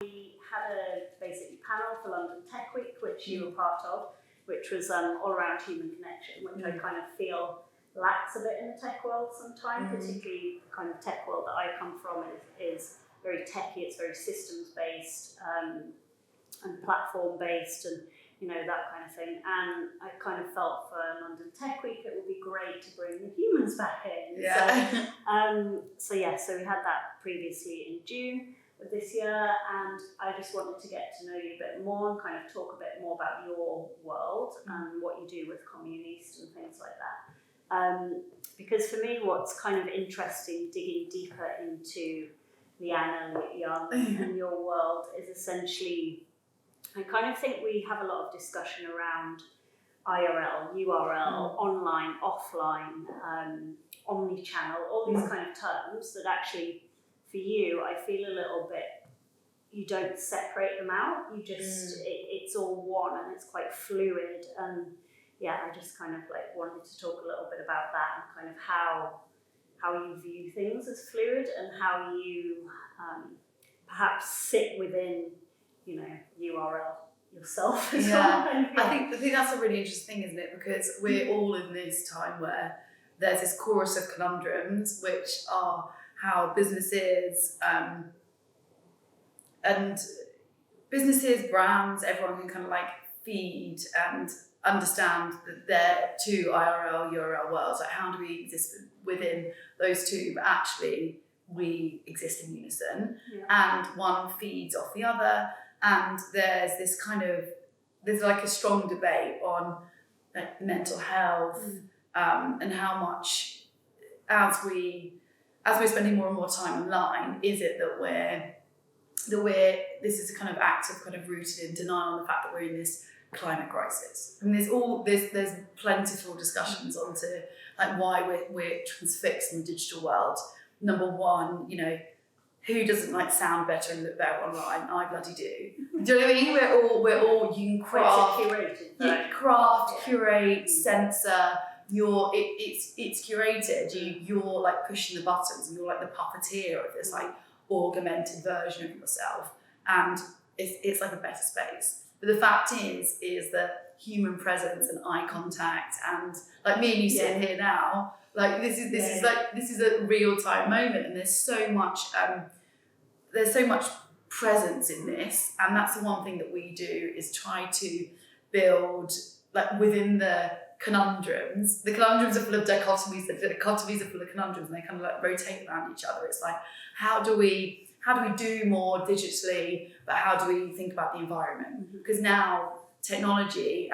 We had a basically panel for London Tech Week, which you were part of, which was all around human connection, which I kind of feel lacks a bit in the tech world sometimes, particularly the kind of tech world that I come from is very techy, it's very systems based and platform based and that kind of thing. And I kind of felt for London Tech Week it would be great to bring the humans back in. Yeah. So we had that previously in June of this year, and I just wanted to get to know you a bit more and kind of talk a bit more about your world and what you do with CommuneEAST and things like that. Because for me, what's kind of interesting, digging deeper into Leanne Elliott Young and your world, is essentially, I kind of think we have a lot of discussion around IRL, URL, online, offline, omni-channel, all these kind of terms that actually, for you, I feel a little bit, you don't separate them out, you just, it's all one and it's quite fluid. And yeah, I just kind of wanted to talk a little bit about that and kind of how you view things as fluid and how you perhaps sit within, URL yourself as well. I think that's a really interesting thing, isn't it? Because we're all in this time where there's this chorus of conundrums, which are how businesses brands, everyone can kind of feed and understand that they're two IRL, URL worlds. How do we exist within those two? But actually, we exist in unison, and one feeds off the other. And there's this there's a strong debate on mental health and how much, as we're spending more and more time online, is it that this is a kind of act of rooted in denial on the fact that we're in this climate crisis. I mean, there's plentiful discussions onto why we're transfixed in the digital world. Number one, who doesn't sound better and look better online? I bloody do. Do you know what I mean? We're all you can craft, curate, censor. It's curated. You're pushing the buttons, and you're the puppeteer of this augmented version of yourself, and it's a better space. But the fact is that human presence and eye contact, and me and you sitting here now, this is a real time moment, and there's so much presence in this, and that's the one thing that we do, is try to build within the conundrums. The conundrums are full of dichotomies, the dichotomies are full of conundrums, and they kind of rotate around each other. It's how do we do more digitally, but how do we think about the environment? Because now technology,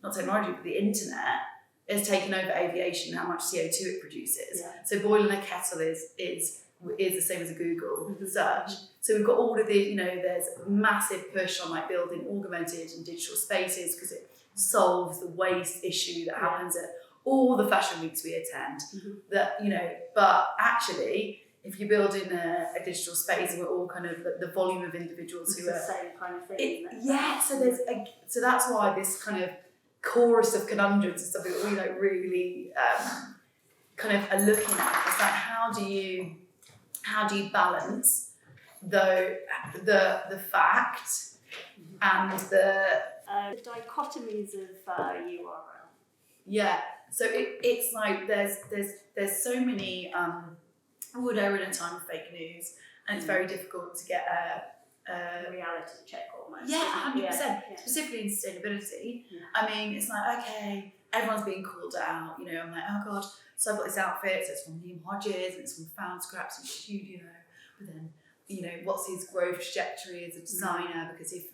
not technology, but the internet, has taken over aviation, how much CO2 it produces. So boiling a kettle is the same as a Google search. So we've got all of the, there's a massive push on building augmented and digital spaces, because it solves the waste issue that happens at all the fashion weeks we attend. But actually, if you're building a digital space, and we're all kind of the volume of individuals who are the same kind of thing. So that's why this kind of chorus of conundrums is something that we really kind of are looking at. It's how do you balance the fact and the dichotomies of URL. Yeah. So it's there's so many. We're in a time of fake news, and it's very difficult to get a reality check almost. 100%. Specifically in sustainability. I mean, it's okay, everyone's being called out. I'm oh god, so I've got this outfit, so it's from Hodges, and it's from found scraps in studio. But then, what's his growth trajectory as a designer? Because if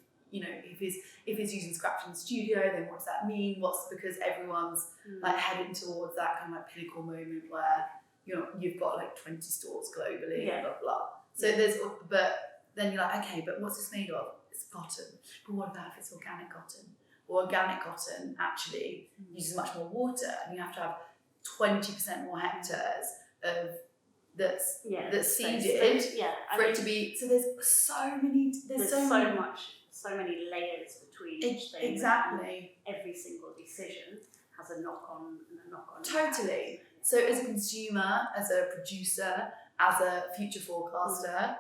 he's using scraps in the studio, then what does that mean? Because everyone's heading towards that kind of pinnacle moment where you've got 20 stores globally, blah blah. So but then you're okay, but what's this made of? It's cotton. But what about if it's organic cotton? Or organic cotton actually uses much more water, and you have to have 20% more hectares of that's seeded for it to be. So there's so many layers between each thing. Exactly. Every single decision has a knock-on Totally. impact. So as a consumer, as a producer, as a future forecaster,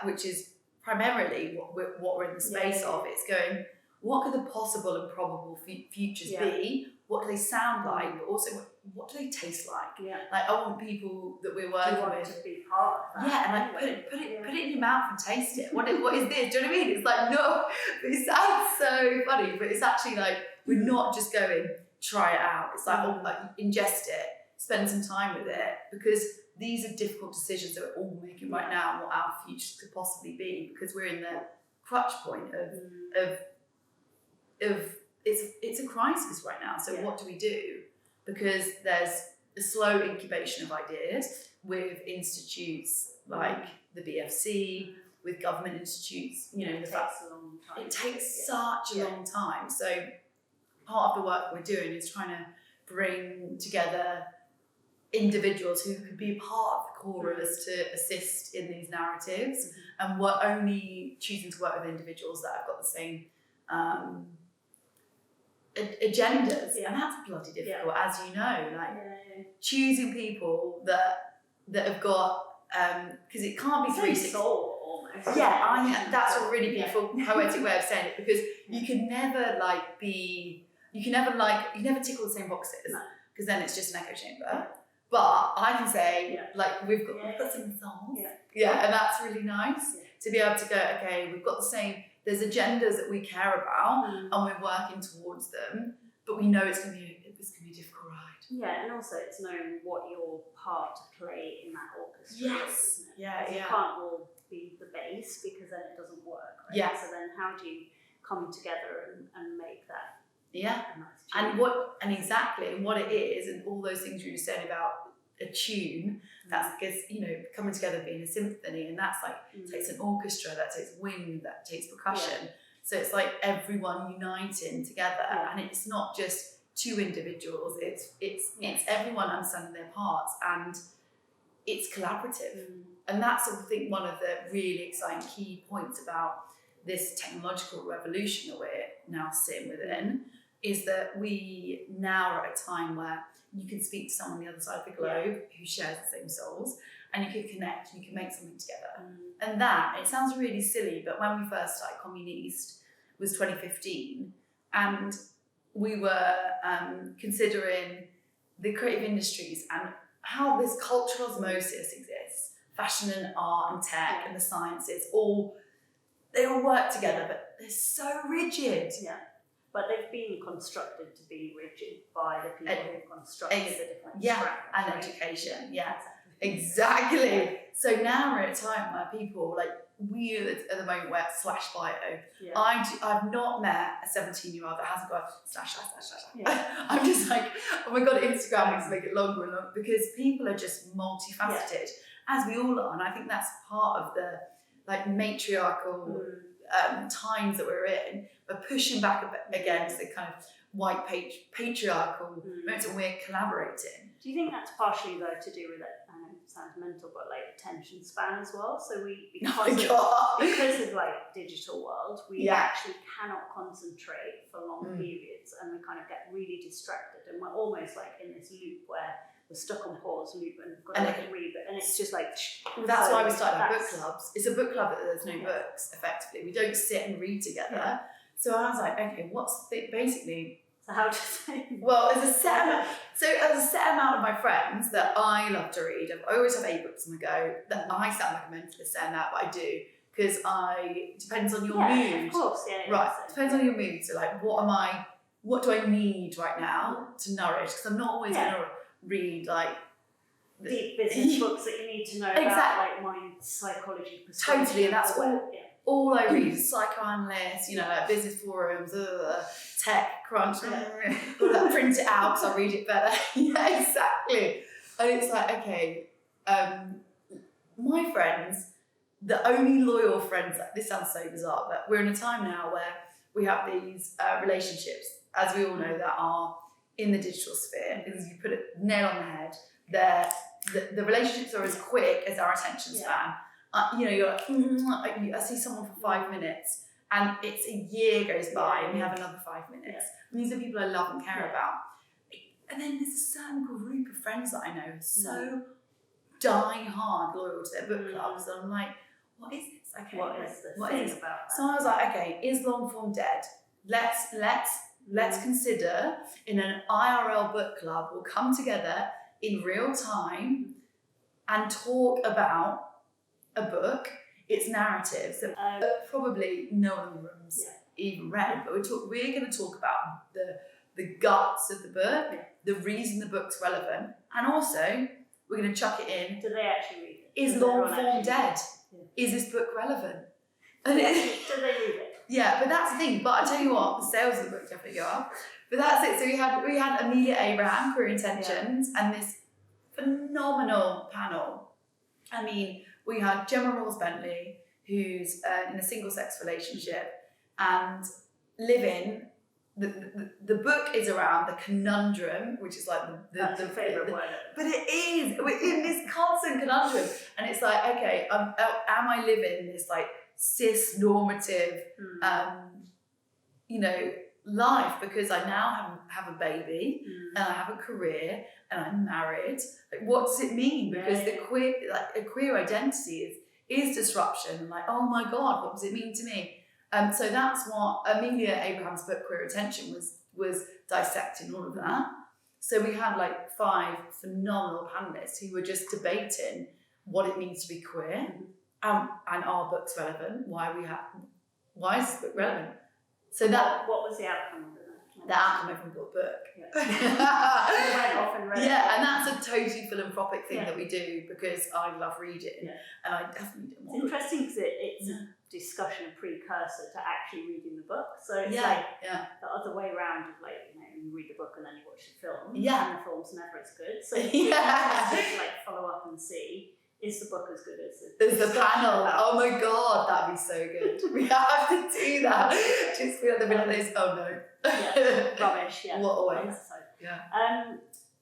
which is primarily what we're in the space of. It's going, what could the possible and probable futures be? What do they sound like? But also, what do they taste like? Yeah. Like, I want people that we're working with to be part of that. Yeah, and like put it in your mouth and taste it. What is this? Do you know what I mean? It's like, no, it sounds so funny, but it's actually like, we're not just going, try it out. It's like, ingest it, spend some time with it, because these are difficult decisions that we're all making right now, and what our futures could possibly be, because we're in the crutch point of it's a crisis right now. So what do we do? Because there's a slow incubation of ideas with institutes like the BFC, with government institutes, you know, it takes a long time. It takes such a long time. So part of the work we're doing is trying to bring together individuals who could be part of the chorus to assist in these narratives, and we're only choosing to work with individuals that have got the same agendas, and that's bloody difficult, as you know. Like choosing people that have got because it can't be 360. Soul almost. I think that's a really beautiful poetic way of saying it, because you can never tick all the same boxes, because then it's just an echo chamber. But I can say like we've got some souls, and that's really nice to be able to go, okay, we've got the same. There's agendas that we care about, and we're working towards them, but we know it's going to be a difficult ride. Yeah, and also it's knowing what your part to play in that orchestra is, isn't it? You can't all be the bass, because then it doesn't work, right? So then how do you come together and make that a nice tune? And what it is, and all those things you were saying about a tune, that's because, you know, coming together being a symphony, and that's like takes an orchestra, that takes wind, that takes percussion. So it's like everyone uniting together, and it's not just two individuals, it's everyone understanding their parts, and it's collaborative. And that's, I think, one of the really exciting key points about this technological revolution that we're now sitting within, is that we now are at a time where you can speak to someone on the other side of the globe who shares the same souls, and you can connect, you can make something together. And that, it sounds really silly, but when we first started CommuneEAST was 2015, and we were considering the creative industries and how this cultural osmosis exists, fashion and art and tech and the sciences, they all work together, but they're so rigid. But they've been constructed to be rigid by the people who constructed the different strands, and right? education. Exactly. So now we're at a time where people, like, we at the moment, we're at /bio. I've not met a 17-year-old that hasn't got /. I'm just like, oh my God, Instagram needs to make it longer and longer, because people are just multifaceted, as we all are. And I think that's part of the like matriarchal times that we're in. We're pushing back against the kind of white patriarchal moments, and we're collaborating. Do you think that's partially though to do with it? I know it sounds mental, but like attention span as well. So because of like digital world, we actually cannot concentrate for long periods, and we kind of get really distracted, and we're almost like in this loop where we're stuck on pause loop and got to read it, and it's just like. That's why we started our book clubs. It's a book club that there's no books. Effectively, we don't sit and read together. So I was like, okay, what's basically. So how to say? Well, there's a set amount of my friends that I love to read. I always have 8 books on the go. That I sound like a mentalist saying that, but I do, because depends on your mood. Of course, Right, depends on your mood. So like, what do I need right now to nourish? Because I'm not always going to read like deep business books that you need to know about, like mind psychology perspective. Totally, and that's all I read is psychoanalysts, you know, like business forums, tech crunch, all that, print it out so I read it better. Exactly. And it's like, okay, my friends, the only loyal friends, this sounds so bizarre, but we're in a time now where we have these relationships, as we all know, that are in the digital sphere, because you put it nail on the head. The relationships are as quick as our attention span. You know, you're like, I see someone for 5 minutes, and it's a year goes by, and we have another 5 minutes. And these are people I love and care about. And then there's a certain group of friends that I know so die hard loyal to their book clubs, and I'm like, what is this? okay, what is the what thing is about that? So I was like, okay, is long form dead? Let's consider in an IRL book club, we'll come together in real time and talk about a book, its narratives that probably no one in the room's even read, but we're going to talk about the guts of the book, the reason the book's relevant, and also we're going to chuck it in. Do they actually read it? Is long form dead? Is this book relevant? And do they read it? Yeah, but that's the thing. But I tell you what, the sales of the book definitely go up. But that's it. So we had Amelia Abraham, Career Intentions, and this phenomenal panel. I mean, we had Gemma Rawls-Bentley, who's in a single-sex relationship and living. The book is around the conundrum, which is like That's your favourite word. But it is. We're in this constant conundrum, and it's like, okay, am I living this like cis-normative, life because I now have a baby and I have a career and I'm married? Like, what does it mean? Because a queer identity is disruption. And like, oh my God, what does it mean to me? So that's what Amelia Abraham's book Queer Attention was dissecting all of that. So we had like 5 phenomenal panelists who were just debating what it means to be queer, and our book's relevant. Why is this book relevant? So that what was the outcome of it? The outcome of the book. Yeah. Went off and read it. Yeah, and that's a totally philanthropic thing that we do because I love reading, and I definitely don't want. It's interesting because it's a discussion, a precursor to actually reading the book. So it's like the other way around of like, you read the book and then you watch the film. Yeah. And the film's never as good. So you to like follow up and see, is the book as good as the panel? Oh my God, that'd be so good. We have to do that. Just feel the minute this. Oh no. Rubbish. Yeah. What a waste. Yeah.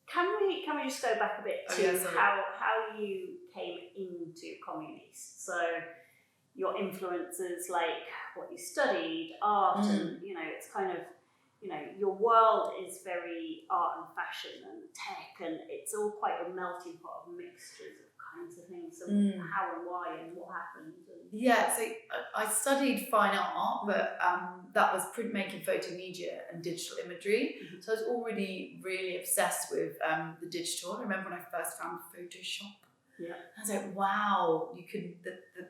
Can we just go back a bit to how you came into CommuneEAST? So your influences, like what you studied, art, and it's kind of, your world is very art and fashion and tech, and it's all quite a melting pot of mixtures of kinds of things. So how and why and what happened? So I studied fine art, but that was printmaking, photomedia, and digital imagery. So I was already really obsessed with the digital. I remember when I first found Photoshop. Yeah. I was like, wow, you could,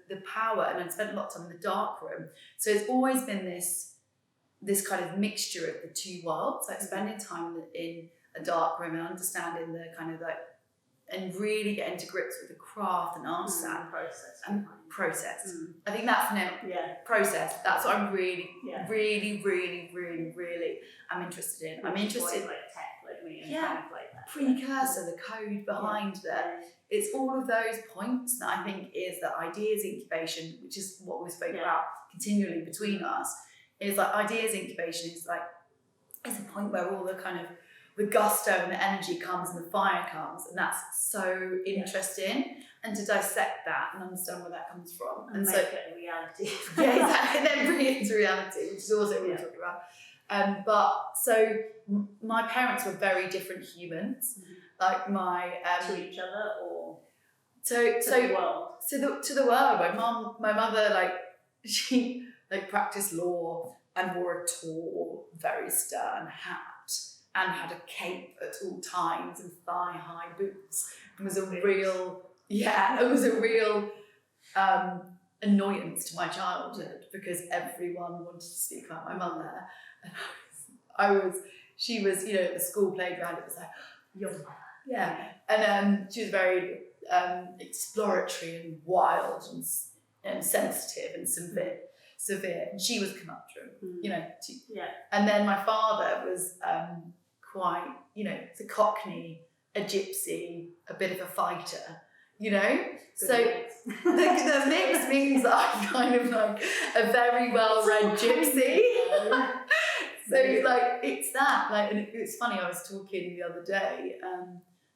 the power, and I'd spent a lot of time in the darkroom. So it's always been this kind of mixture of the two worlds, like spending time in a darkroom and understanding the kind of like, and really getting to grips with the craft and understand process. I think that's process. That's what I'm really I'm interested in. I'm interested in like tech, like me, and like that. Precursor, the code behind that. It's all of those points that I think is that ideas incubation, which is what we spoke about continually between us, is like ideas incubation is like, it's a point where all the kind of the gusto and the energy comes and the fire comes, and that's so interesting. And to dissect that and understand where that comes from. And make it a reality. Exactly. And then bring it into reality, which is also what we're talking about. But so my parents were very different humans. Like my to each other or to the world. To the world. My mother, like, she like practiced law and wore a tall, very stern hat and had a cape at all times and thigh-high boots. It was a real annoyance to my childhood because everyone wanted to speak about my mother. And she was, at the school playground, it was like, your mother. Yeah. And she was very exploratory and wild and sensitive and severe. And she was a conundrum, And then my father was quite, it's a Cockney, a gypsy, a bit of a fighter, So the mix means that I'm kind of like a very well-read gypsy. So like it's that, like, and it's funny. I was talking the other day.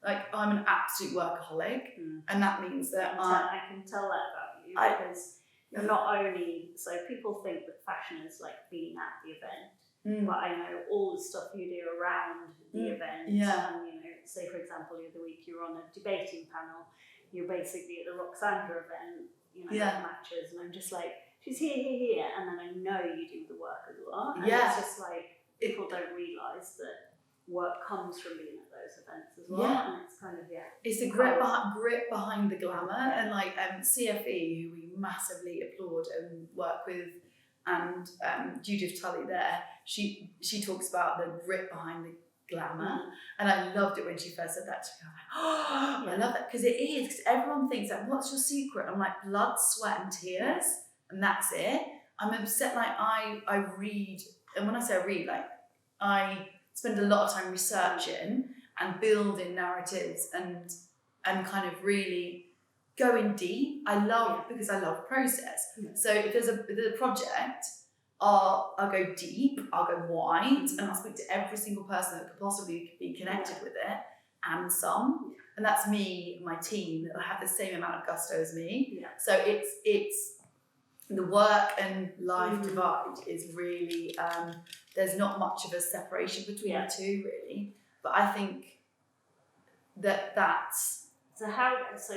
Like I'm an absolute workaholic, and that means that I can tell that about you because you're not only. So people think that fashion is like being at the event, but I know all the stuff you do around the event. Yeah. And say for example, the other week you were on a debating panel. You're basically at the Roxandra event. it matches, and I'm just like, she's here, and then I know you do the work as well. And Yeah. it's just like, people don't realise that work comes from being at those events as well. Yeah. And it's kind of, It's the grit behind the glamour, and like CFE, who we massively applaud and work with, and Judith Tully there, she talks about the grit behind the glamour, and I loved it when she first said that to me. I was like, oh, I love that, because it is, because everyone thinks like, what's your secret? I'm like, blood, sweat and tears, and that's it. I'm upset, like I read, and when I say I read, like I spend a lot of time researching and building narratives and kind of really going deep. Because I love process. So if there's a project, I'll go deep, I'll go wide, and I'll speak to every single person that could possibly be connected with it, and some. And that's me, my team, that have the same amount of gusto as me. So it's the work and life divide is really, there's not much of a separation between the two, really. But I think that's... So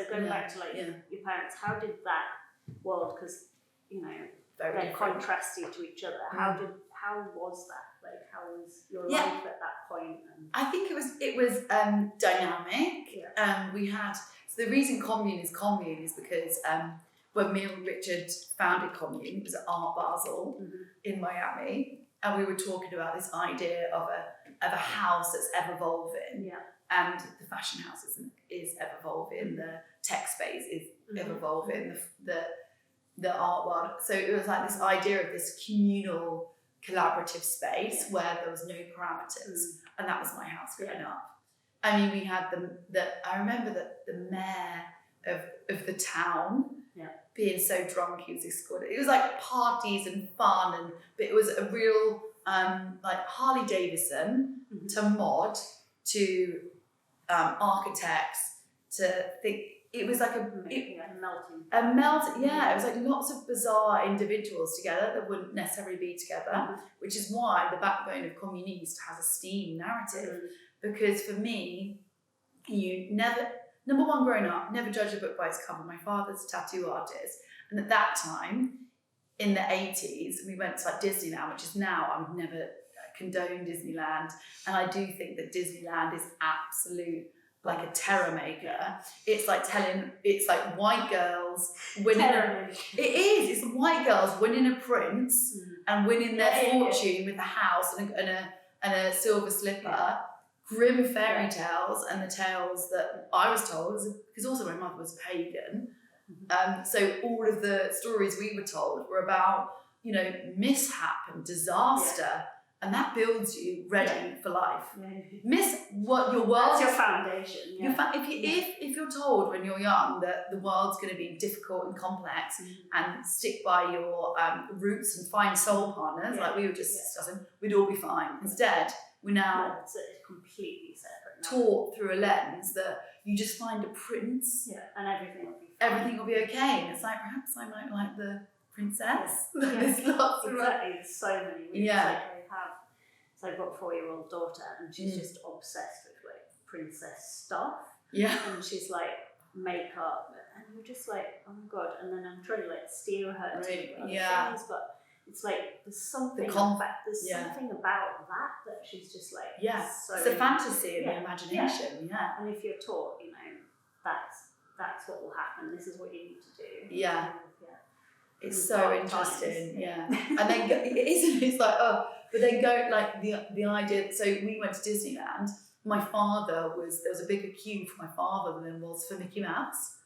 going back to like your parents, how did that world, because they're contrasty to each other. How was that? Like, how was your life at that point? I think it was dynamic. We had, so the reason commune is because when me and Richard founded commune, it was at Art Basel in Miami, and we were talking about this idea of a house that's ever evolving. And the fashion house is ever evolving, the tech space is ever evolving, the art world. So it was like this idea of this communal, collaborative space where there was no parameters, and that was my house growing up. I mean, we had I remember that the mayor of the town being so drunk, he was escorted. It was like parties and fun, but it was a real like Harley Davidson to mod to architects to think. It was like a melting. Yeah, it was like lots of bizarre individuals together that wouldn't necessarily be together, which is why the backbone of CommuneEAST has a STEAM narrative. Because for me, you never, number one, growing up, never judge a book by its cover. My father's a tattoo artist, and at that time, in the 80s, we went to like Disneyland, which is now, I would never condone Disneyland, and I do think that Disneyland is absolute, like a terror maker. It's like white girls winning it's white girls winning a prince and winning their fortune with a house and a silver slipper, grim fairy tales, and the tales that I was told, because also my mother was pagan, so all of the stories we were told were about, mishap and disaster. And that builds you ready for life. What your world. That's your foundation. If you're told when you're young that the world's going to be difficult and complex, and stick by your roots and find soul partners, like we were just discussing, we'd all be fine. Instead, we're now it's completely separate. Taught through a lens that you just find a prince, and everything will be fine. Everything will be okay. And it's like, perhaps I might like the princess. There's lots of there's so many. So I've got a 4-year-old daughter, and she's just obsessed with like princess stuff. And she's like makeup, and you're just like, oh my god. And then I'm trying to like steer her to other things, but it's like there's something something about that she's just like so it's a fantasy in the imagination. And if you're taught, that's what will happen. This is what you need to do. It's so interesting. And then it's like, but then go like the idea. So we went to Disneyland. My father there was a bigger queue for my father than there was for Mickey Mouse,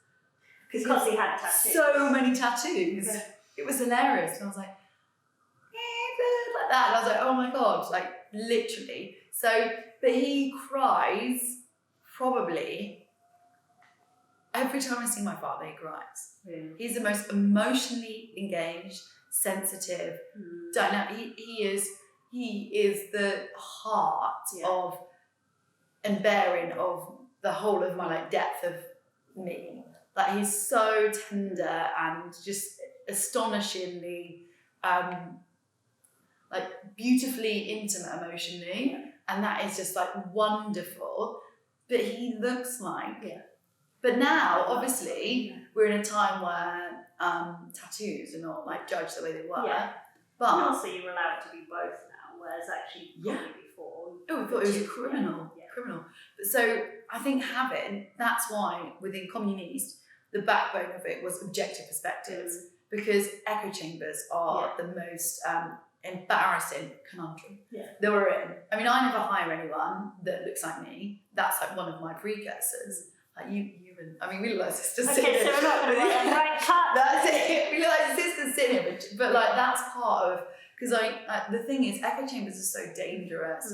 because he had tattoos. So many tattoos. It was hilarious. And I was like, like that. And I was like, oh my god, like literally. So, but he cries probably. Every time I see my father, he cries. He's the most emotionally engaged, sensitive, dynamic. He is the heart of and bearing of the whole of my like depth of me. Like he's so tender and just astonishingly, like beautifully intimate emotionally, and that is just like wonderful. But he looks like. But now, obviously, we're in a time where tattoos and not like judge the way they were. Yeah. But and also you're allowed to be both now, whereas actually probably before. Oh, we thought it was criminal. Yeah. Criminal. So I think that's why within CommuneEAST, the backbone of it was objective perspectives, because echo chambers are the most embarrassing conundrum that we're in. I mean, I never hire anyone that looks like me. That's like one of my precursors. Like you and I mean, we look like sisters. Okay, so we're not going to right cut. That's it. We look like sisters sitting here, but like that's part of, because the thing is, echo chambers are so dangerous.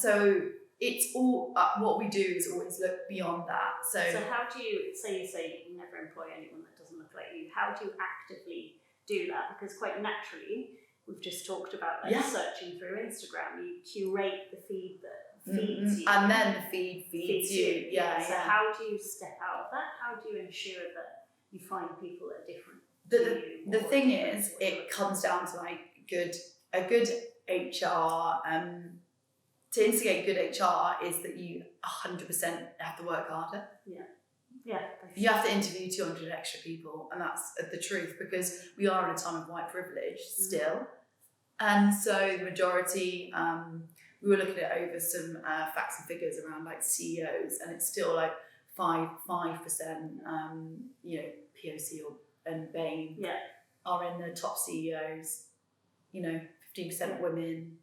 So it's all what we do is always look beyond that. So how do you say you never employ anyone that doesn't look like you? How do you actively do that? Because quite naturally, we've just talked about searching through Instagram. You curate the feed that feeds you, and then the feed feeds you. Yeah. So how do you step out of that? How do you ensure that you find people that are different? The thing is, it comes down to like a good HR. To instigate good HR is that you 100% have to work harder. Yeah. You have to interview 200 extra people, and that's the truth, because we are in a time of white privilege still. And so the majority, we were looking at over some facts and figures around like CEOs, and it's still like 5%, POC and Bain are in the top CEOs, 15% women,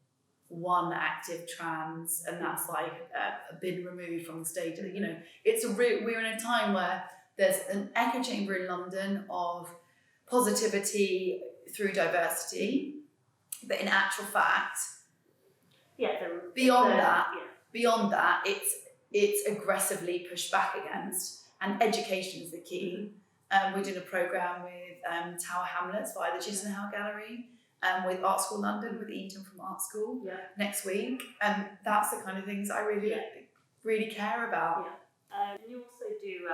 1 active trans, and that's like been removed from the stage. We're in a time where there's an echo chamber in London of positivity through diversity, but in actual fact, beyond that, it's aggressively pushed back against, and education is the key. We're doing a programme with Tower Hamlets via the Disneyland Gallery, with Art School London, with Eton from Art School next week, and that's the kind of things I really care about. And you also do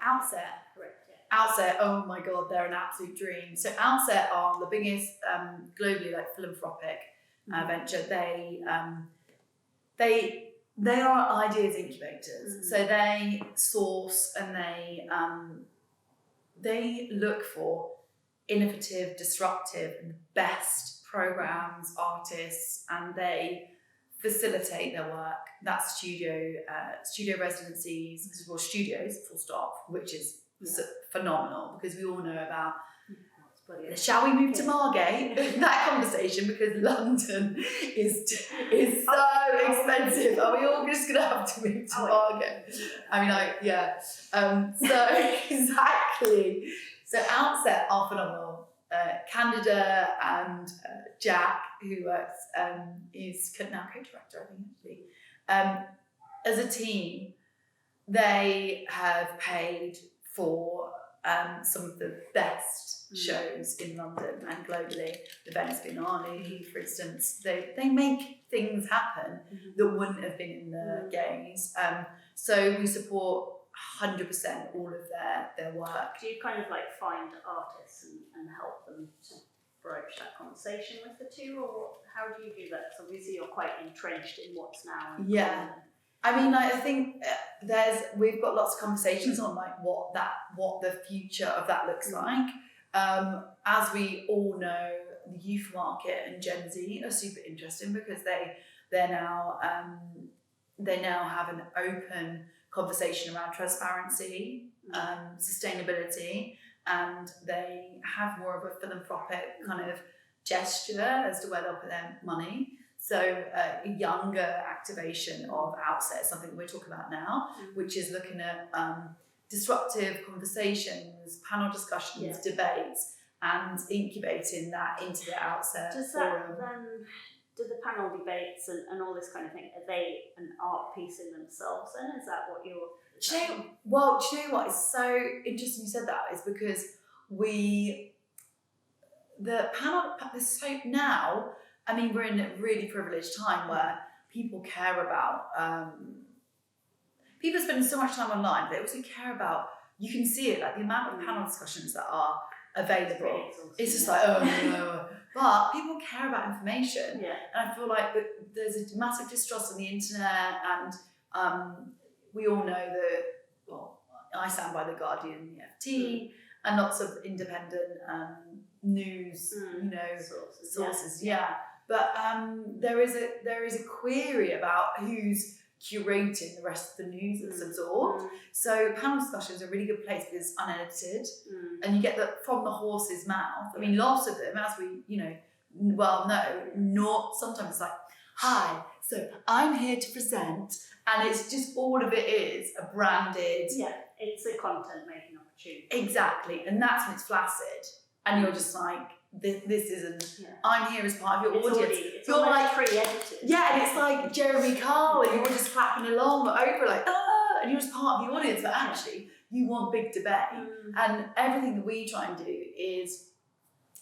Outset. Correct. Outset, oh my god, they're an absolute dream. So Outset are the biggest globally philanthropic venture. They are ideas incubators. So they source and they look for innovative, disruptive, and best programs, artists, and they facilitate their work. That's studio residencies, well, studios, full stop, which is phenomenal, because we all know about shall we move to Margate? That conversation, because London is so expensive. Are we all just gonna have to move to Margate? So exactly. So Outset are phenomenal. Candida and Jack, who works, is now co-director, I think, actually. As a team, they have paid for some of the best shows in London and globally. The Venice Biennale, for instance, they make things happen that wouldn't have been in the games. So we support 100% all of their work. Do you kind of find artists and help them to broach that conversation with the two, or how do you do that? So obviously you're quite entrenched in what's now. I mean, I think we've got lots of conversations on what the future of that looks like. As we all know, the youth market and Gen Z are super interesting, because they now have an open conversation around transparency, sustainability, and they have more of a philanthropic kind of gesture as to where they'll put their money. So a younger activation of Outset is something that we're talking about now, which is looking at disruptive conversations, panel discussions, debates, and incubating that into the Outset forum. Do the panel debates and all this kind of thing, are they an art piece in themselves then? Is that what you're... Do you know what? It's so interesting you said that, is because now, I mean, we're in a really privileged time where people care about, people are spending so much time online, but they also care about, you can see it, the amount of panel discussions that are available. It's just but people care about information. And I feel like there's a massive distrust on the internet, and we all know that, well, I stand by The Guardian, the FT, and lots of independent news, sources. Yeah. But there is a query about who's curating the rest of the news that's absorbed. So panel discussion is a really good place because it's unedited, and you get that from the horse's mouth. I mean, lots of them, as we not sometimes it's like, hi, so I'm here to present, and it's just all of it is a branded. Yeah, it's a content making opportunity. Exactly, and that's when it's flaccid, and you're just like, this isn't. Yeah. I'm here as part of your audience. You're like pre-edited. Yeah, and it's like Jeremy Kyle, and you're just clapping along over like, and you're just part of the audience. But actually, you want big debate, and everything that we try and do is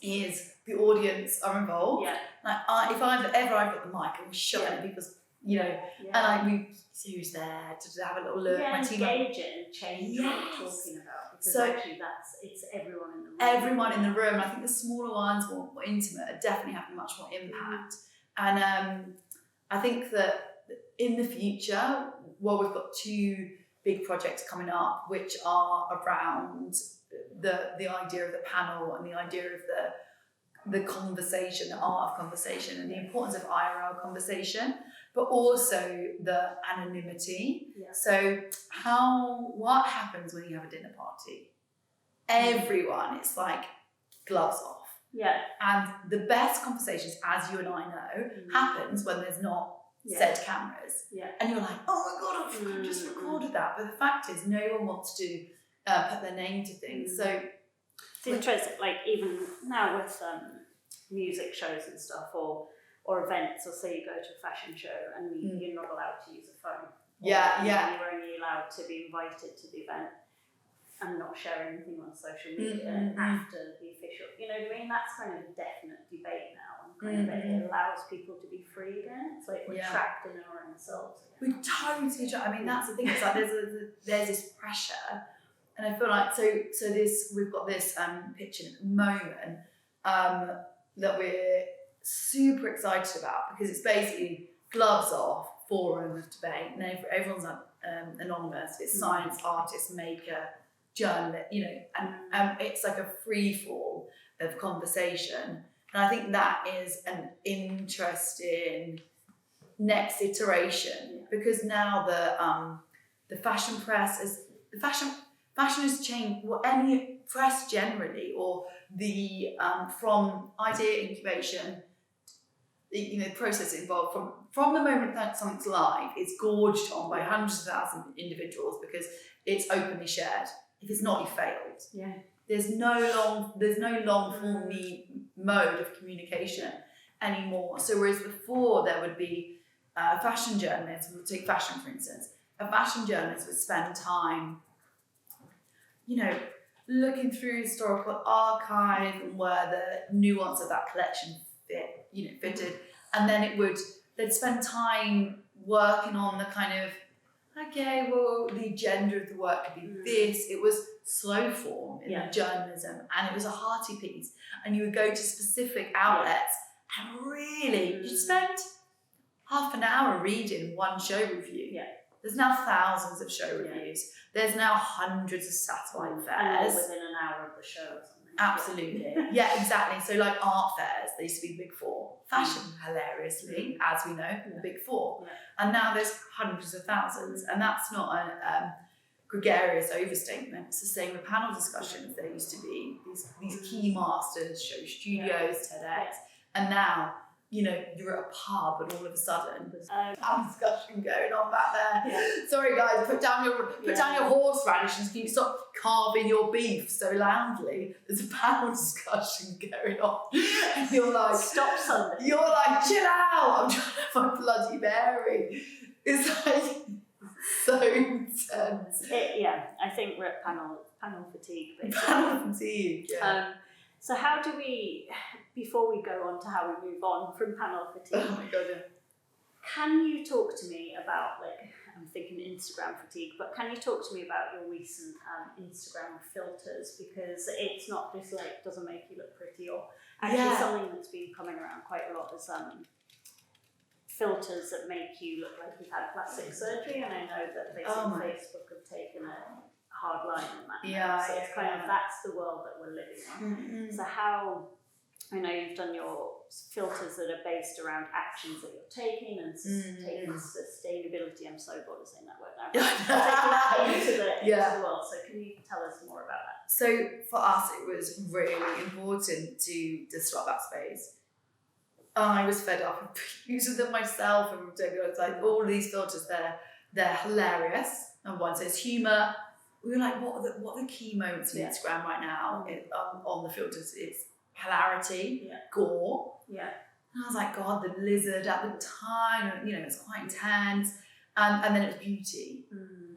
the audience are involved. Yeah. Like if I've got the mic, I'm showing at people's, and we see who's there to have a little look. Yeah, my team engage it and change what you're talking about. Because so actually it's everyone in the room. Everyone in the room. I think the smaller ones, more intimate, are definitely having much more impact. And I think that in the future, we've got 2 big projects coming up, which are around the idea of the panel and the idea of the conversation, the art of conversation, and the importance of IRL conversation, but also the anonymity. Yeah. So what happens when you have a dinner party? Everyone, it's like gloves off. Yeah. And the best conversations, as you and I know, happens when there's not said cameras. Yeah. And you're like, oh my God, I've just recorded that. But the fact is, no one wants to put their name to things. So it's interesting, like even now with music shows and stuff or events, or say you go to a fashion show and you're not allowed to use a phone. You're only allowed to be invited to the event and not share anything on social media after the official, you know what I mean? That's kind of a definite debate now, and kind of it allows people to be free again. It's like we're trapped in our own selves again. We totally trapped. I mean, that's the thing. It's like there's this pressure, and I feel like we've got this pitching at the moment that we're super excited about, because it's basically gloves off, forum of debate, and everyone's anonymous. It's science, artist, maker, journalist, and it's like a free fall of conversation. And I think that is an interesting next iteration, because now the fashion press fashion has changed. Well, any press generally, or the from idea incubation, the process involved from the moment that something's live, it's gorged on by hundreds of thousands of individuals because it's openly shared. If it's not, you failed. Yeah. There's no long form mode of communication anymore. So whereas before there would be a fashion journalist, we'll take fashion for instance, a fashion journalist would spend time, looking through historical archive and where the nuance of that collection fitted, and then they'd spend time working on the kind of, the agenda of the work could be this. It was slow form in the journalism, and it was a hearty piece. And you would go to specific outlets and really, you'd spend half an hour reading one show review. Yeah. There's now thousands of show reviews. There's now hundreds of satellite fairs. And within an hour of the show or something. Absolutely. Yeah, exactly. So like art fairs, they used to be Big Four. Fashion, hilariously, as we know, the Big Four. Yeah. And now there's hundreds of thousands. And that's not a gregarious overstatement. It's the same with panel discussions. There used to be these key masters, show studios, TEDx. And now, you're at a pub and all of a sudden there's a panel discussion going on back there. Yeah. Sorry guys, put down your horseradish and can you stop carving your beef so loudly? There's a panel discussion going on. And you're like, stop something. You're like, chill out, I'm trying to find Bloody Mary. It's like so intense. I think we're at panel fatigue. Basically. Panel fatigue, yeah. So how do we, before we go on to how we move on from panel fatigue, oh my God, yeah. Can you talk to me about, I'm thinking Instagram fatigue, but can you talk to me about your recent Instagram filters? Because it's not just doesn't make you look pretty, or actually something that's been coming around quite a lot is filters that make you look like you've had plastic surgery, and I know that Facebook have taken a hard line on that. Yeah, So it's kind of, that's the world that we're living in. Mm-hmm. So how, I know you've done your filters that are based around actions that you're taking and taking sustainability. I'm so bored of saying that word now. Taking that into the world. So can you tell us more about that? So for us, it was really important to disrupt that space. I was fed up of using them myself, and it's like all of these filters, they're hilarious. And one says humour. We were like, what are the key moments in Instagram right now on the filters? It's hilarity, gore. Yeah. And I was like, God, the lizard at the time, you know, it's quite intense. And then it was beauty.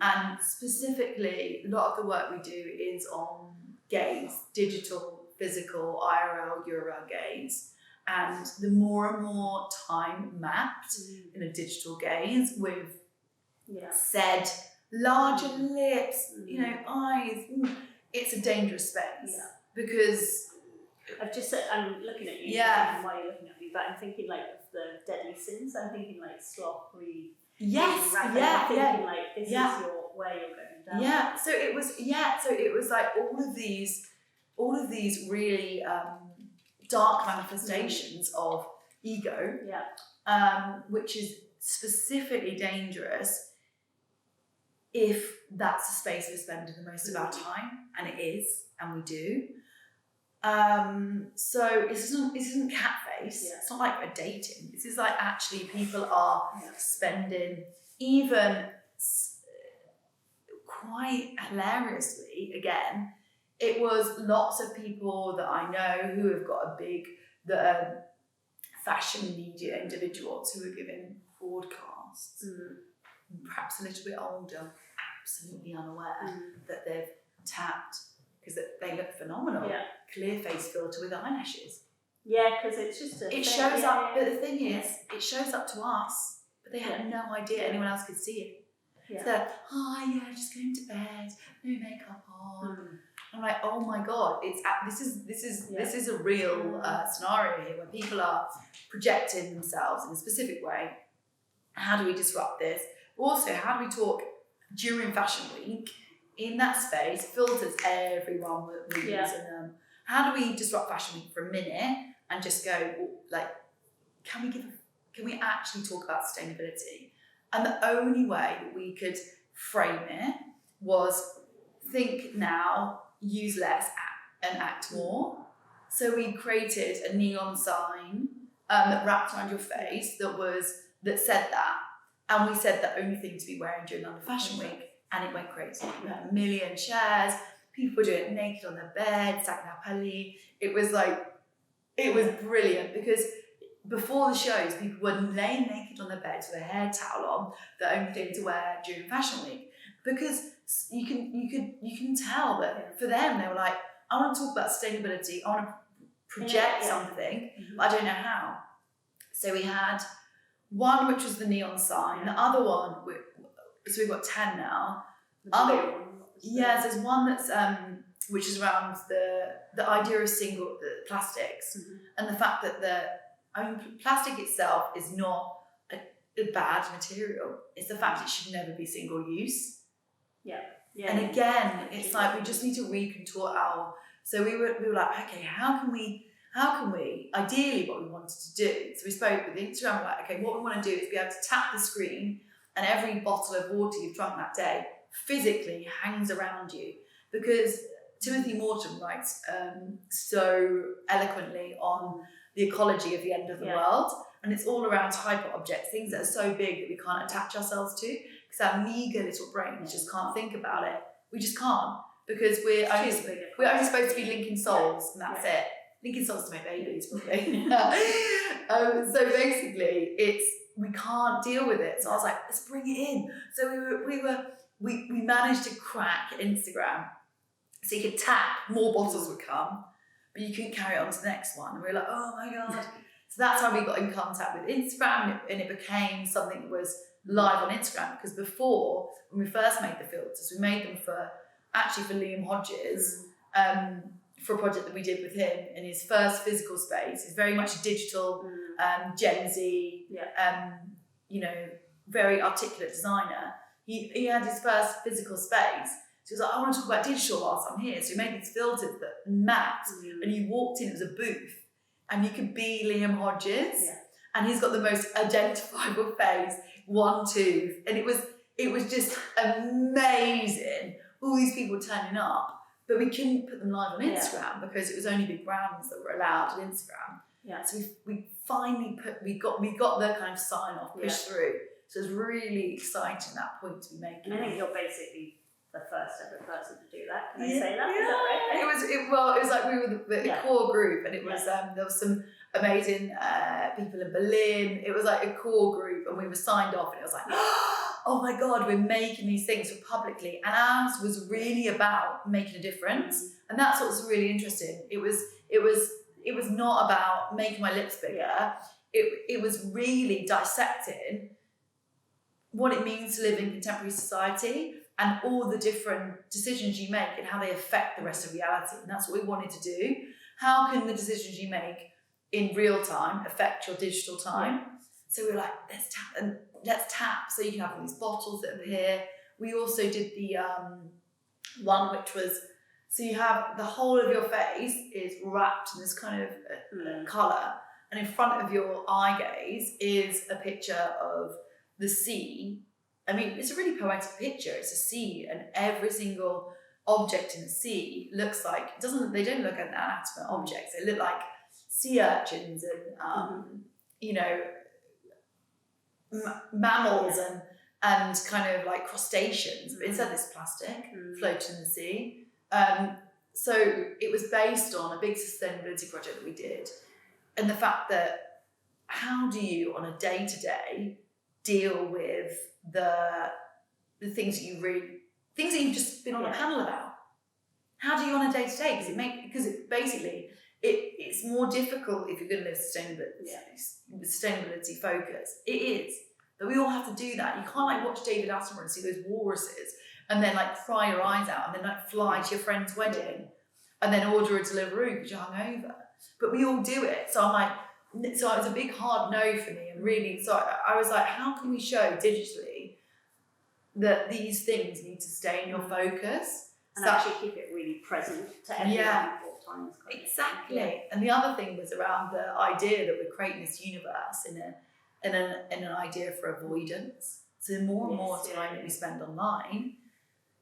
And specifically, a lot of the work we do is on gaze, digital, physical, IRL, URL gaze. And the more and more time mapped in a digital gaze with said larger lips, you know, eyes, it's a dangerous space because I'm looking at you, I'm thinking why you're looking at me, but I'm thinking like of the deadly sins. I'm thinking like sloth, greed. Yes, I'm thinking like this is where you're going down. Yeah, so it was like all of these really dark manifestations of ego, which is specifically dangerous if that's the space we're spending the most of our time, and it is, and we do. So this isn't catface. It's not like we're dating. This is like actually people are spending, even quite hilariously, again, it was lots of people that I know who have got fashion media individuals who are giving broadcasts, perhaps a little bit older, absolutely unaware that they've tapped, because they look phenomenal. Clear face filter with eyelashes. Yeah, because it's just it shows up, but the thing is, it shows up to us, but they had no idea anyone else could see it. So they're, just going to bed, no makeup on. I'm like, oh my God, this is a real scenario here where people are projecting themselves in a specific way. How do we disrupt this? Also, how do we talk during Fashion Week in that space? Filters, everyone will be using them. How do we disrupt Fashion Week for a minute and just go, like, can we actually talk about sustainability? And the only way that we could frame it was think now, use less, and act more. So we created a neon sign that wrapped around your face that said that. And we said the only thing to be wearing during London Fashion Week, and it went crazy. We had 1 million shares. People were doing it naked on their bed, Saknapali. It was brilliant, because before the shows, people were laying naked on their beds with a hair towel on, the only thing to wear during Fashion Week. Because you can tell that for them, they were like, I want to talk about sustainability, I want to project something, but I don't know how. So we had one which was the neon sign, the other one, so we've got 10 now. There's one that's which is around the idea of single plastics, and the fact that plastic itself is not a bad material. It's the fact it should never be single use. And again, it's like we just need to recontort our. So we were like, okay, how can we? Ideally, what we wanted to do. So we spoke with Instagram. We're like, okay, what we want to do is be able to tap the screen, and every bottle of water you've drunk that day physically hangs around you, because Timothy Morton writes so eloquently on the ecology of the end of the world, and it's all around hyper objects, things that are so big that we can't attach ourselves to, because our meager little brains just can't think about it. We just can't, because we're only supposed to be linking souls, and that's it. Linking souls to make babies, probably. So basically, we can't deal with it. So I was like, let's bring it in. So we managed to crack Instagram, so you could tap, more bottles would come, but you couldn't carry it on to the next one. And we were like, oh my God. So that's how we got in contact with Instagram, and it became something that was live on Instagram. Because before, when we first made the filters, we made them for Liam Hodges, for a project that we did with him in his first physical space. He's very much a digital, Gen Z, very articulate designer. He had his first physical space. So he was like, I want to talk about digital whilst I'm here. So he made these filters that mapped, and you walked in, it was a booth, and you could be Liam Hodges, and he's got the most identifiable face, one tooth, and it was just amazing. All these people turning up, but we couldn't put them live on Instagram because it was only big brands that were allowed on Instagram. Yeah. So we finally we got the kind of sign off pushed through. So it was really exciting, that point to be making. And I think you're basically the first ever person to do that. Can I say that? Yeah. Is that right? It was like we were the core group, and it was there was some amazing people in Berlin. It was like a core group, and we were signed off, and it was like, oh my God, we're making these things for publicly. And ours was really about making a difference. And that's what was really interesting. It was not about making my lips bigger. It was really dissecting what it means to live in contemporary society and all the different decisions you make and how they affect the rest of reality. And that's what we wanted to do. How can the decisions you make in real time affect your digital time? So we were like, let's tap. So you can have all these bottles that appear. We also did the one which was, so you have the whole of your face is wrapped in this kind of colour, and in front of your eye gaze is a picture of the sea. I mean, it's a really poetic picture. It's a sea, and every single object in the sea looks like, they don't look at inanimate objects. They look like sea urchins and, you know, mammals and kind of like crustaceans, but instead this plastic floating in the sea. So it was based on a big sustainability project that we did, and the fact that how do you on a day-to-day deal with the things that you've just been on a panel about? How do you on a day-to-day? Because it's more difficult if you're going to live sustainability focus. It is. But we all have to do that. You can't like watch David Attenborough and see those walruses and then like cry your eyes out and then like fly to your friend's wedding and then order a Deliveroo because you're hungover. But we all do it. So I'm like, so it was a big hard no for me, and really, so I was like, how can we show digitally that these things need to stay in your focus and actually keep it really present to everyone at all times? Exactly. And the other thing was around the idea that we're creating this universe in an idea for avoidance. So the more and more time that we spend online,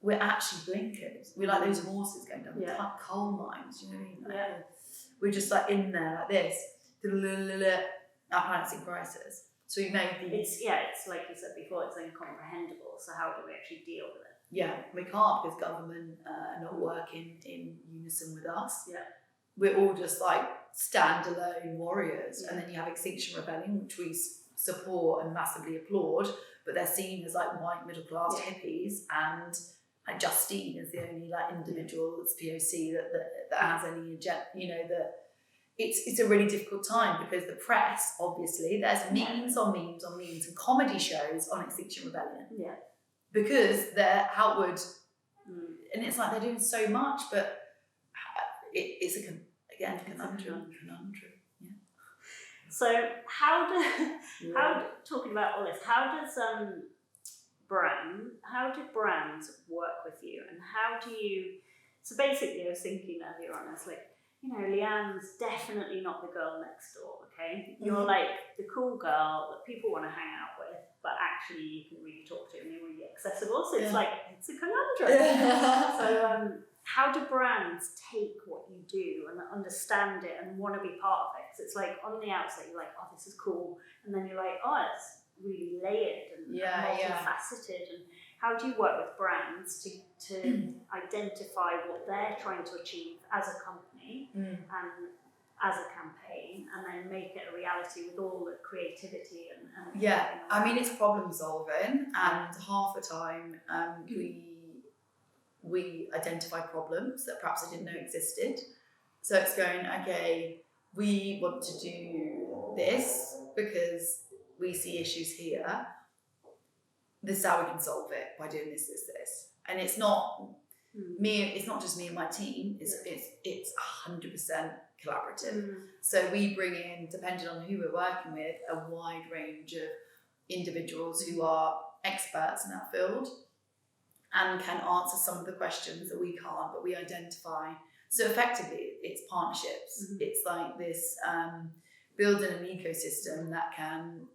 we're actually blinkered. We're like those horses going down the coal mines, you know what I mean? Like, we're just like in there like this. Our planet's in crisis. So we made these. It's like you said before, it's incomprehensible. So how do we actually deal with it? Yeah, we can't because government are not working in unison with us. Yeah. We're all just like standalone warriors. And then you have Extinction Rebellion, which we support and massively applaud, but they're seen as like white middle class hippies, and like Justine is the only like individual that's POC that has any agenda, you know, that it's a really difficult time because the press, obviously, there's memes on memes on memes and comedy shows on Extinction Rebellion. Yeah. Because they're outward, and it's like they're doing so much, but it's a conundrum. Yeah. So talking about all this, how do brands work with you, and how do you? So basically, I was thinking earlier on, I was like, you know, Leanne's definitely not the girl next door, okay? You're like the cool girl that people want to hang out with, but actually you can really talk to and you're really accessible. So it's like, it's a conundrum. So how do brands take what you do and understand it and want to be part of it? Because it's like on the outside, you're like, oh, this is cool. And then you're like, oh, it's really layered and multifaceted. And how do you work with brands to identify what they're trying to achieve as a company and as a campaign, and then make it a reality with all the creativity and I mean, it's problem solving, and half the time we identify problems that perhaps I didn't know existed. So it's going, okay, we want to do this because we see issues here. This is how we can solve it by doing this. And it's not me, it's not just me and my team, it's 100% collaborative. So we bring in, depending on who we're working with, a wide range of individuals who are experts in that field, and can answer some of the questions that we can't, but we identify. So effectively, it's partnerships. It's like this building an ecosystem that can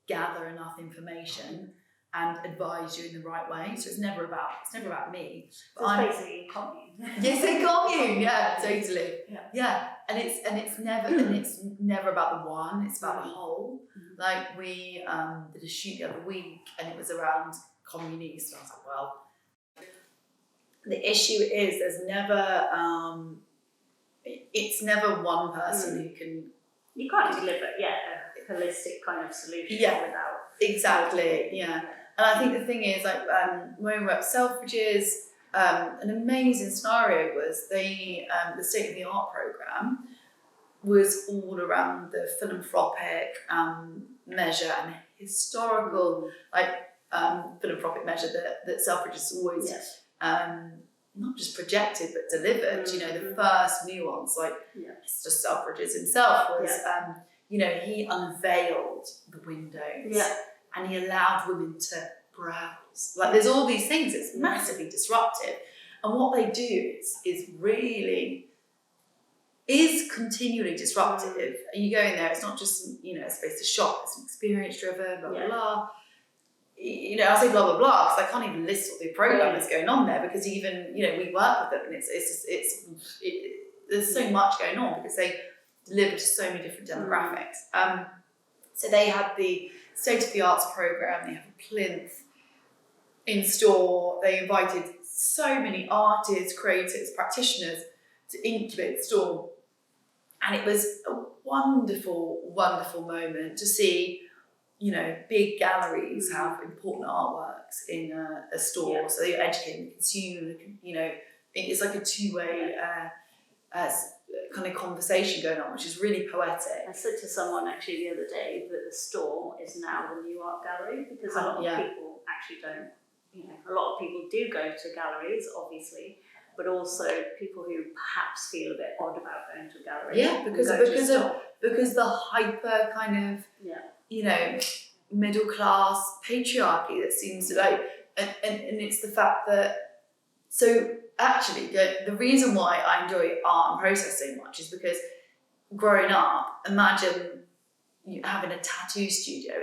gather enough information and advise you in the right way. So it's never about me. So it's basically a commune. Yes, a commune. Yeah, totally. Yeah. And it's never about the one. It's about the whole. Like we did a shoot the other week, and it was around CommuneEAST. And I was like, well, the issue is there's never it's never one person who can. You can't deliver a holistic kind of solution without. Exactly. Yeah. And I think the thing is, like, when we were at Selfridges, an amazing scenario was the State of the Art programme was all around the philanthropic measure and historical, philanthropic measure that Selfridges always not just projected but delivered. You know, the first nuance, it's just Selfridges himself was, he unveiled the windows. Yeah. And he allowed women to browse. Like, there's all these things. It's massively disruptive. And what they do is continually disruptive. And you go in there, it's not just, a space to shop. It's an experience driven, blah, blah, blah. I say blah, blah, blah, because I can't even list all the program that's going on there, because even, we work with them, and there's so much going on because they deliver to so many different demographics. So they had the State of the Arts programme, they have a plinth in store, they invited so many artists, creators, practitioners to incubate the store. And it was a wonderful, wonderful moment to see, big galleries have important artworks in a store. Yeah. So you're educating the consumer, it's like a two-way kind of conversation going on, which is really poetic. I said to someone actually the other day that the store is now the new art gallery, because a lot of people actually don't, a lot of people do go to galleries, obviously, but also people who perhaps feel a bit odd about going to a gallery. Yeah, because the hyper kind of, middle class patriarchy that seems to and it's the fact that, so actually the reason why I enjoy art and process so much is because growing up, imagine you having a tattoo studio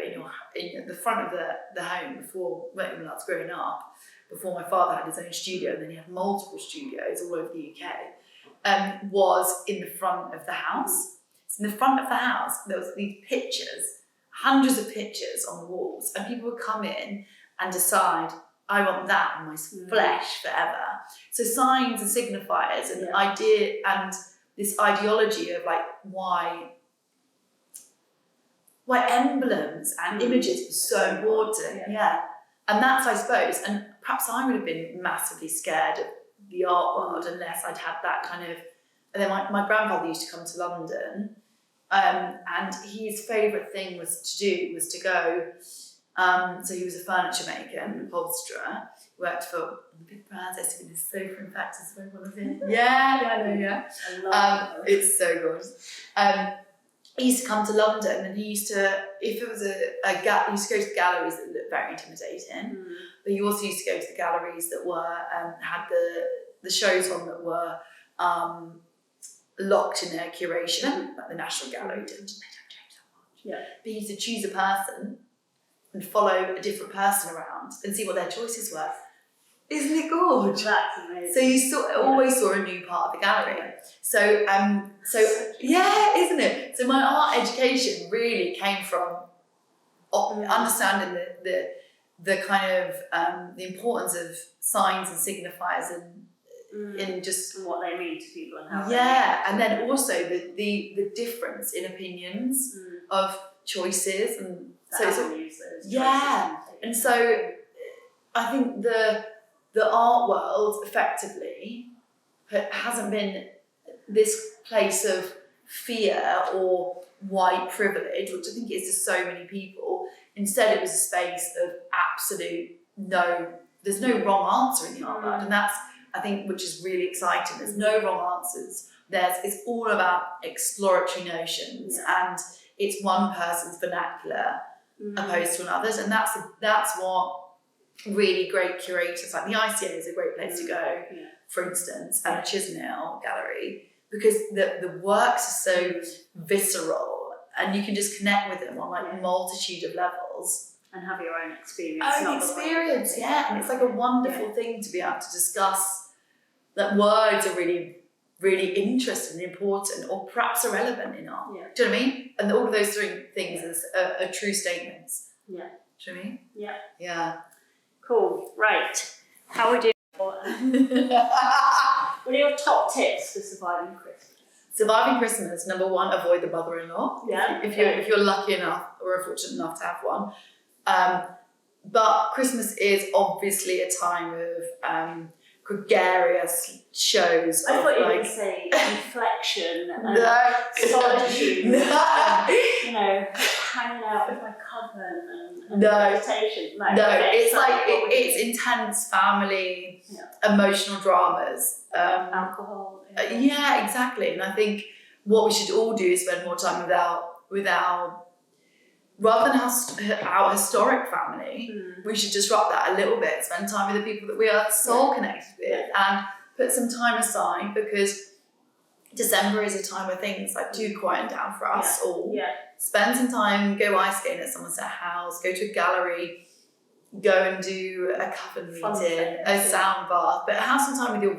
in the front of the home when I was growing up, before my father had his own studio, and then he had multiple studios all over the UK, was in the front of the house. So in the front of the house, there was these pictures, hundreds of pictures on the walls, and people would come in and decide, I want that on my flesh forever. So signs and signifiers and idea and this ideology of why emblems and images were so important. Yeah. And that's, I suppose, and perhaps I would have been massively scared of the art world unless I'd had that kind of, and then my grandfather used to come to London, and his favourite thing was to go, so he was a furniture maker and upholsterer, worked for the big brands. I used to be this sofa in fact, it's very one of it. Yeah. I love it. It's so good. He used to come to London, and he used to, if it was he used to go to galleries that looked very intimidating, but he also used to go to the galleries that were, had the shows on that were locked in their curation, like the National Gallery did. They don't change that much. Yeah. But he used to choose a person and follow a different person around and see what their choices were. Isn't it good? That's amazing. So you always saw a new part of the gallery. So yeah, isn't it? So my art education really came from understanding the kind of the importance of signs and signifiers in just and what they mean to people and how. Yeah, and then also the difference in opinions of choices and and so I think the art world effectively hasn't been this place of fear or white privilege, which I think is to so many people. Instead, it was a space of absolute there's no wrong answer in the art world, and that's, I think, which is really exciting. There's no wrong answers. It's all about exploratory notions, and it's one person's vernacular opposed to another's, and that's what really great curators, like the ICA is a great place to go, for instance, and the Chisnell Gallery, because the works are so visceral and you can just connect with them on like a multitude of levels. And have your own experience. And it's like a wonderful thing to be able to discuss that words are really, really interesting and important, or perhaps irrelevant in art. Yeah. Do you know what I mean? And all of those three things are true statements. Yeah. Do you know what I mean? Yeah. Yeah. Cool. Right. How are we doing? What are your top tips for surviving Christmas? Surviving Christmas, number one, avoid the mother-in-law. Yeah. If you're lucky enough or fortunate enough to have one. But Christmas is obviously a time of gregarious shows. I thought you were like, going to say reflection and solitude. And, hanging out with my coven and meditation. It's intense family, emotional dramas. Alcohol. Yeah, exactly. And I think what we should all do is spend more time with our rather than our historic family, we should disrupt that a little bit, spend time with the people that we are soul connected with, and put some time aside, because December is a time where things like do quieten down for us all. Yeah. Spend some time, go ice skating at someone's house, go to a gallery, go and do a coven meeting, a sound bath, but have some time with your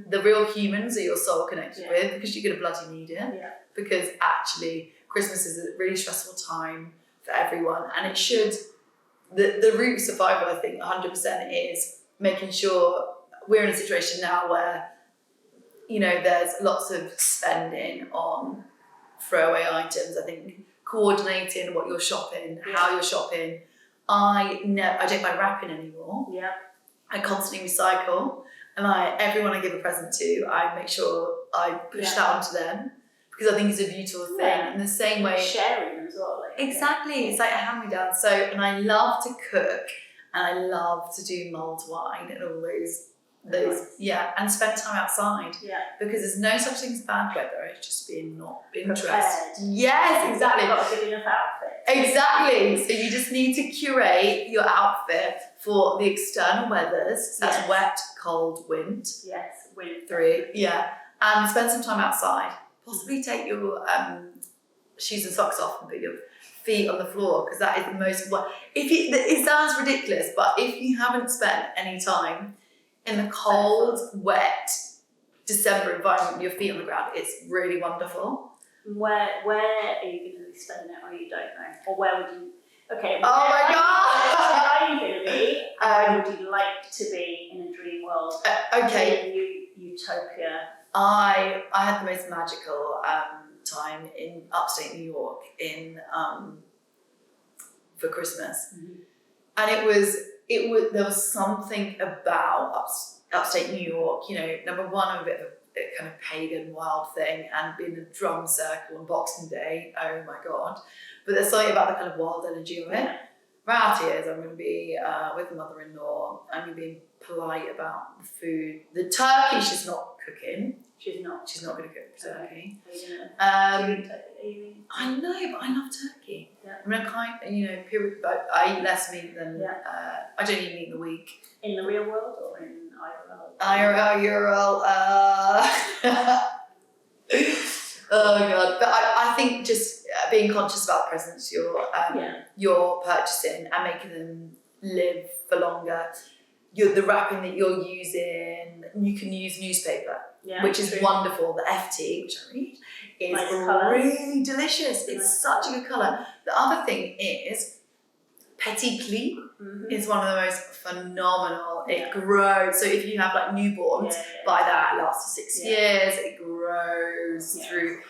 the real humans that you're soul connected with, because you're going to bloody need it. Yeah. Because actually, Christmas is a really stressful time for everyone, and it should, the root of survival, I think 100% is making sure we're in a situation now where, there's lots of spending on throwaway items. I think coordinating what you're shopping, how you're shopping. I don't buy wrapping anymore. Yeah. I constantly recycle, and everyone I give a present to, I make sure I push that onto them, because I think it's a beautiful thing. In the same way, sharing as well. Exactly, it's like a hand-me-down. So, and I love to cook, and I love to do mulled wine and all those, and spend time outside. Yeah. Because there's no such thing as bad weather. It's just not being dressed. Yes, exactly. You've got a good enough outfit. Exactly. So you just need to curate your outfit for the external weathers. So that's wet, cold, wind. Yes, wind. 3. Yeah. And spend some time outside. Possibly take your shoes and socks off and put your feet on the floor, because that is the most. It sounds ridiculous, but if you haven't spent any time in the cold, wet December environment with your feet on the ground, it's really wonderful. Where are you going to be spending it, or you don't know? Or where would you? Okay. Oh my God! Where are you going to be? Where would you like to be in a dream world? Okay. In utopia. I had the most magical time in upstate New York for Christmas, and it was there was something about upstate New York. Number one, I'm a bit of a kind of pagan wild thing, and being in a drum circle on Boxing Day, oh my God. But there's something about the kind of wild energy of it. Reality is, I'm going to be with my mother-in-law. I'm going to be polite about the food. The turkey she's not cooking. She's not going to cook turkey. I know, but I love turkey. Yeah. I'm but I eat less meat than I don't eat meat in the week. In the real world or in IRL? IRL URL. Oh God! But I think just being conscious about the presents you're purchasing and making them live for longer. The wrapping that you're using, you can use newspaper, which is wonderful. The FT, which I read, is really delicious. It's such a good colour. The other thing is Petit Cli is one of the most phenomenal. It grows. So if you have like newborns, buy that. It lasts for 6 years. It grows through.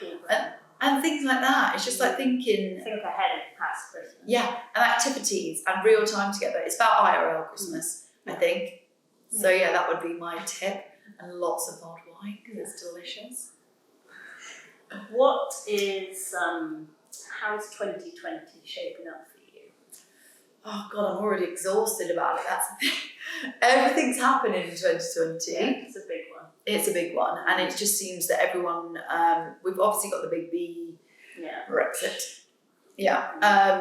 And things like that. It's just like think ahead past Christmas. Yeah, and activities and real time together. It's about IRL Christmas, I think. So that would be my tip. And lots of mulled wine, because it's delicious. What is, how's 2020 shaping up for you? Oh God, I'm already exhausted about it. That's the thing. Everything's happening in 2020. Yeah, it's a big one. It's a big one, and it just seems that everyone. We've obviously got the big B. Yeah. Brexit. Yeah.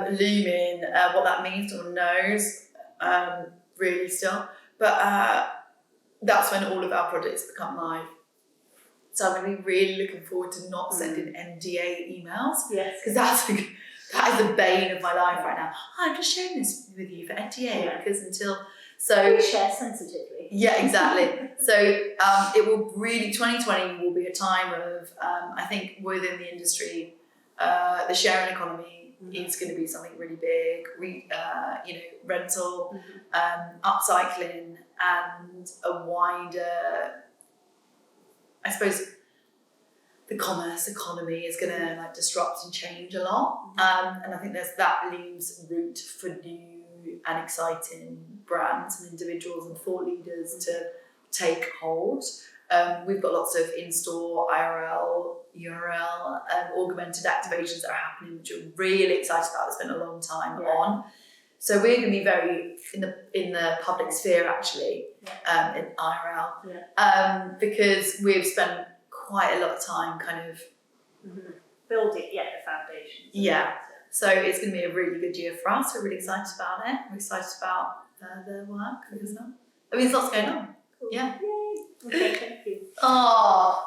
Looming. What that means, no one knows. really still. But that's when all of our projects become live. So I'm going to be really looking forward to not sending NDA emails. Yes. Because that is the bane of my life right now. I'm just sharing this with you for NDA because We share sensitively. Yeah, exactly. So it will really, 2020 will be a time of, I think within the industry, the sharing economy is going to be something really big, rental, upcycling, and a wider, I suppose, the commerce economy is going to like disrupt and change a lot. And I think that leaves route for new and exciting brands and individuals and thought leaders to take hold. We've got lots of in-store IRL, URL, augmented activations that are happening, which we're really excited about. It's been a long time on. So we're going to be very in the public sphere actually, in IRL, because we've spent quite a lot of time kind of building the foundations. Yeah. So it's going to be a really good year for us. We're really excited about it. We're excited about the work as well. I mean, there's lots going on. Cool. Yeah. Yay. Okay, thank you. Oh,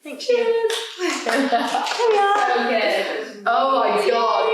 Thank you. cheers. Carry on. Oh my God.